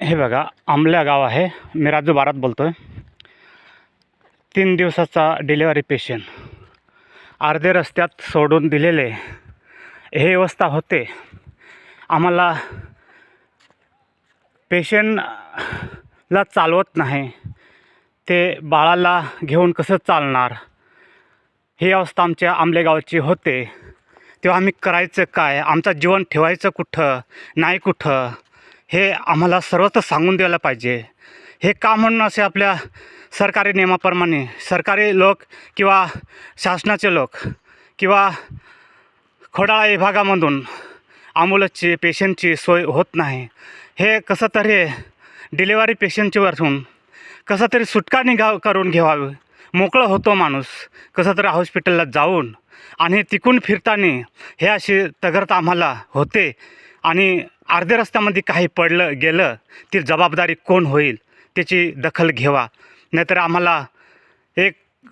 हे बघा, आंबल्या गाव आहे. मी राजू बारात बोलतो आहे. 3 दिवसाचा डिलिव्हरी पेशंट अर्धे रस्त्यात सोडून दिलेले. हे अवस्था होते. आम्हाला पेशंटला चालवत नाही, ते बाळाला घेऊन कसं चालणार, ही अवस्था आमच्या आंबलेगावची होते. तेव्हा आम्ही करायचं काय, आमचं जीवन ठेवायचं कुठं, नाही कुठं, हे आम्हाला सर्वत्र सांगून द्यायला पाहिजे. हे का म्हणून असे आपल्या सरकारी नियमाप्रमाणे सरकारी लोक किंवा शासनाचे लोक किंवा खोडाळा विभागामधून ॲम्ब्युलन्सची पेशंटची सोय होत नाही. हे कसं तरी डिलिव्हरी पेशंटची वरून कसं तरी सुटका करून घ्यावी. मोकळं होतो माणूस कसं तरी हॉस्पिटलला जाऊन, आणि तिकून फिरताना हे अशी तगरत आम्हाला होते. आणि अर्ध्या रस्त्यामध्ये काही पडलं गेलं ती जबाबदारी कोण होईल, त्याची दखल घ्यावा. नाहीतर आम्हाला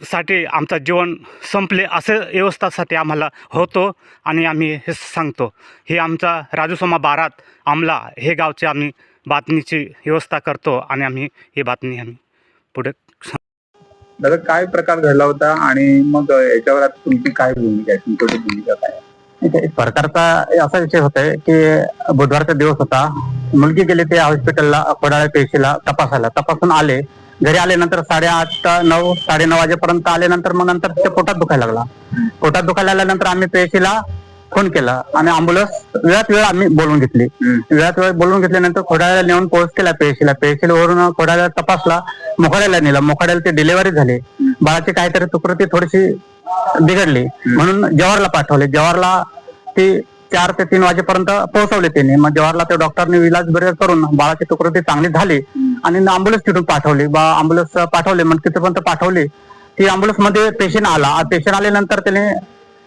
साठी आमचं जीवन संपले असं व्यवस्थासाठी आम्हाला होतो. आणि आम्ही हे सांगतो, हे आमचा राजूसोमा बारात आमला हे गावचे आम्ही बातमीची व्यवस्था करतो. आणि आम्ही ही बातमी आम्ही पुढे दादा काय प्रकार घडला होता आणि मग याच्यावर आता तुमची काय भूमिका आहे, तुमची भूमिका काय? सरकारचा असा विषय होतोय की बुधवारचा दिवस होता. मुलगी गेली ते हॉस्पिटलला खोडाळा पेशीला तपासायला. तपासून आले. घरी आल्यानंतर 8:30 9:30 वाजेपर्यंत आल्यानंतर मग नंतर ते पोटात दुखायला लागला. पोटात दुखायला आल्यानंतर आम्ही पेशीला फोन केला आणि ॲम्ब्युलन्स वेळात वेळ आम्ही बोलवून घेतली. वेळात वेळ बोलवून घेतल्यानंतर खोडाळ्याला नेऊन पोहोच केला. पेशीवरून खोडाळ्याला तपासला. मोखाड्याला नेला. मोखाड्याला ते डिलिव्हरी झाली. बाळाची काहीतरी तुकृती थोडीशी बिघडली म्हणून जवाहरला पाठवले. जवाहरला ती 4 ते 3 वाजेपर्यंत पोहोचवले त्यांनी. मग जवाहरला त्या डॉक्टरने इलाज बरे करून बाळाची तुकृती चांगली झाली आणि ॲम्ब्युलन्स तिथून पाठवली. ॲम्ब्युलन्स पाठवले, मग तिथपर्यंत पाठवली. ती ॲम्ब्युलन्स मध्ये पेशंट आला. पेशंट आल्यानंतर त्याने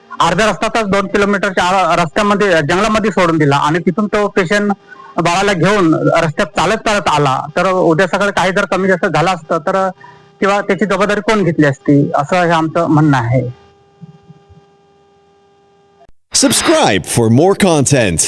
अर्ध्या रस्त्यातच 2 किलोमीटरच्या रस्त्यामध्ये जंगलामध्ये सोडून दिला. आणि तिथून तो पेशंट बाळाला घेऊन रस्त्यात चालत आला. तर उद्या सकाळी काही जर कमी जास्त झालं असतं तर किंवा त्याची जबाबदारी कोण घेतली असती, असं हे आमचं म्हणणं आहे. Subscribe for more content.